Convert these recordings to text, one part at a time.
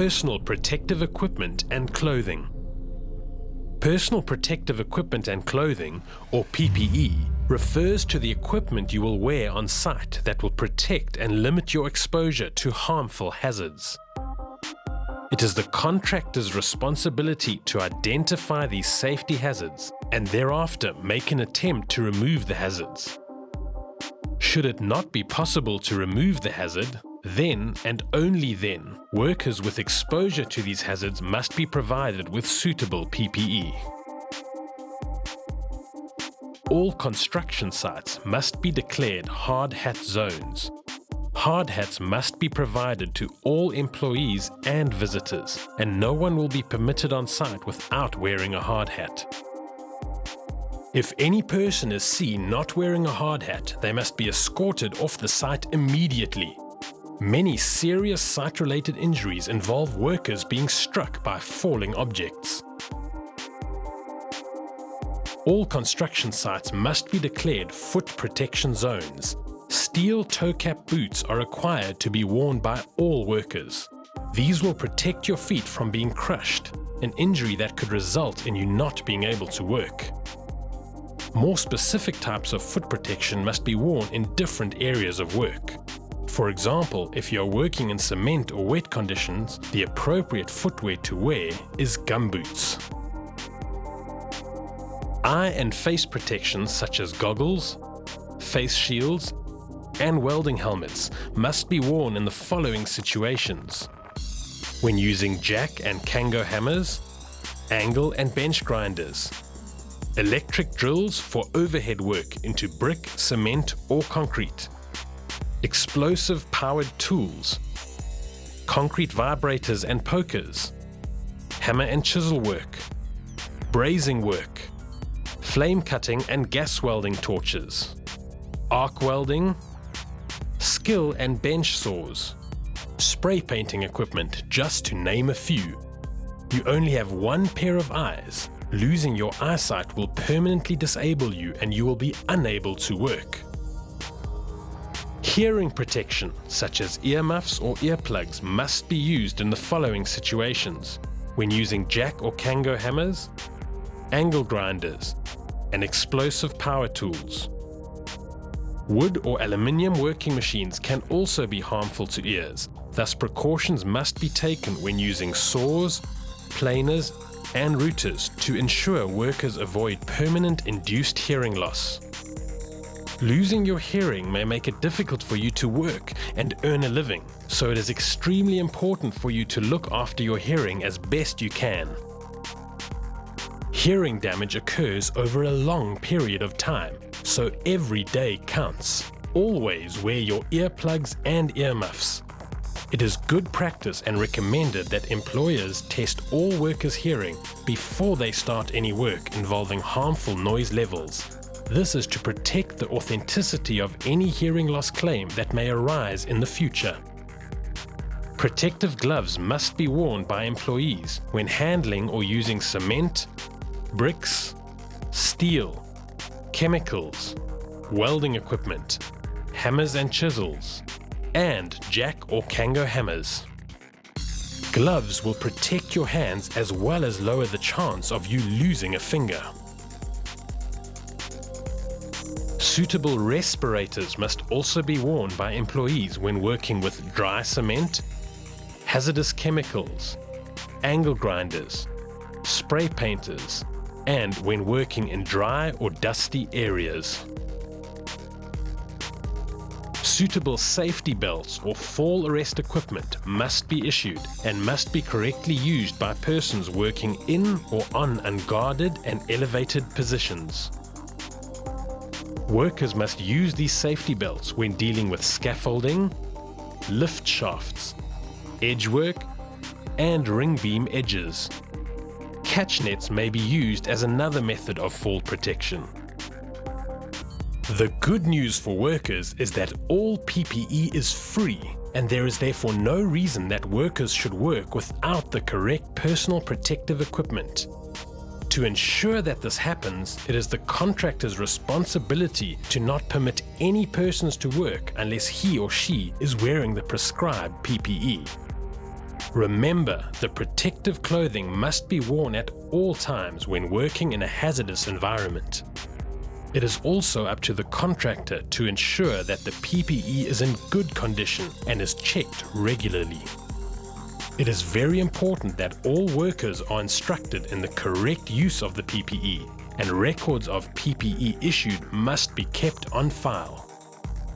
personal protective equipment and clothing. Personal protective equipment and clothing, or PPE, refers to the equipment you will wear on site that will protect and limit your exposure to harmful hazards. It is the contractor's responsibility to identify these safety hazards and thereafter make an attempt to remove the hazards. Should it not be possible to remove the hazard, then and only then, workers with exposure to these hazards must be provided with suitable PPE. All construction sites must be declared hard hat zones. Hard hats must be provided to all employees and visitors, and no one will be permitted on site without wearing a hard hat. If any person is seen not wearing a hard hat, they must be escorted off the site immediately. Many serious site-related injuries involve workers being struck by falling objects. All construction sites must be declared foot protection zones. Steel toe-cap boots are required to be worn by all workers. These will protect your feet from being crushed, an injury that could result in you not being able to work. More specific types of foot protection must be worn in different areas of work. For example, if you are working in cement or wet conditions, the appropriate footwear to wear is gumboots. Eye and face protections such as goggles, face shields, and welding helmets must be worn in the following situations: when using jack and kango hammers, angle and bench grinders, electric drills for overhead work into brick, cement, or concrete, explosive powered tools, concrete vibrators and pokers, hammer and chisel work, brazing work, flame cutting and gas welding torches, arc welding, skill and bench saws, spray painting equipment, just to name a few. You only have one pair of eyes. Losing your eyesight will permanently disable you and you will be unable to work. Hearing protection, such as earmuffs or earplugs, must be used in the following situations: when using jack or kango hammers, angle grinders, and explosive power tools. Wood or aluminium working machines can also be harmful to ears, thus precautions must be taken when using saws, planers, and routers to ensure workers avoid permanent induced hearing loss. Losing your hearing may make it difficult for you to work and earn a living, so it is extremely important for you to look after your hearing as best you can. Hearing damage occurs over a long period of time, so every day counts. Always wear your earplugs and earmuffs. It is good practice and recommended that employers test all workers' hearing before they start any work involving harmful noise levels. This is to protect the authenticity of any hearing loss claim that may arise in the future. Protective gloves must be worn by employees when handling or using cement, bricks, steel, chemicals, welding equipment, hammers and chisels, and jack or kango hammers. Gloves will protect your hands as well as lower the chance of you losing a finger. Suitable respirators must also be worn by employees when working with dry cement, hazardous chemicals, angle grinders, spray painters, and when working in dry or dusty areas. Suitable safety belts or fall arrest equipment must be issued and must be correctly used by persons working in or on unguarded and elevated positions. Workers must use these safety belts when dealing with scaffolding, lift shafts, edge work, and ring beam edges. Catch nets may be used as another method of fall protection. The good news for workers is that all PPE is free, and there is therefore no reason that workers should work without the correct personal protective equipment. To ensure that this happens, it is the contractor's responsibility to not permit any persons to work unless he or she is wearing the prescribed PPE. Remember, the protective clothing must be worn at all times when working in a hazardous environment. It is also up to the contractor to ensure that the PPE is in good condition and is checked regularly. It is very important that all workers are instructed in the correct use of the PPE, and records of PPE issued must be kept on file.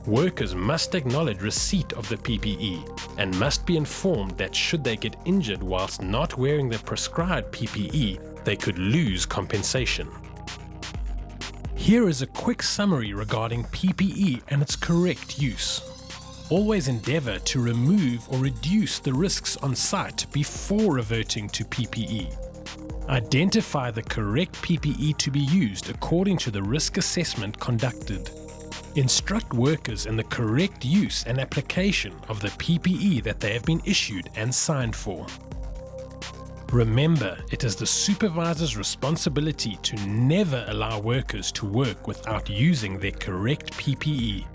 Workers must acknowledge receipt of the PPE and must be informed that should they get injured whilst not wearing the prescribed PPE, they could lose compensation. Here is a quick summary regarding PPE and its correct use. Always endeavour to remove or reduce the risks on site before reverting to PPE. Identify the correct PPE to be used according to the risk assessment conducted. Instruct workers in the correct use and application of the PPE that they have been issued and signed for. Remember, it is the supervisor's responsibility to never allow workers to work without using their correct PPE.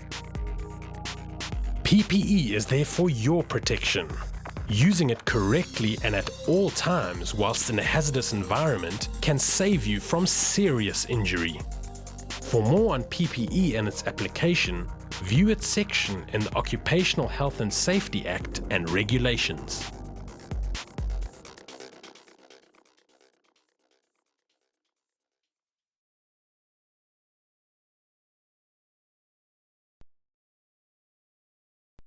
PPE is there for your protection. Using it correctly and at all times whilst in a hazardous environment can save you from serious injury. For more on PPE and its application, view its section in the Occupational Health and Safety Act and Regulations.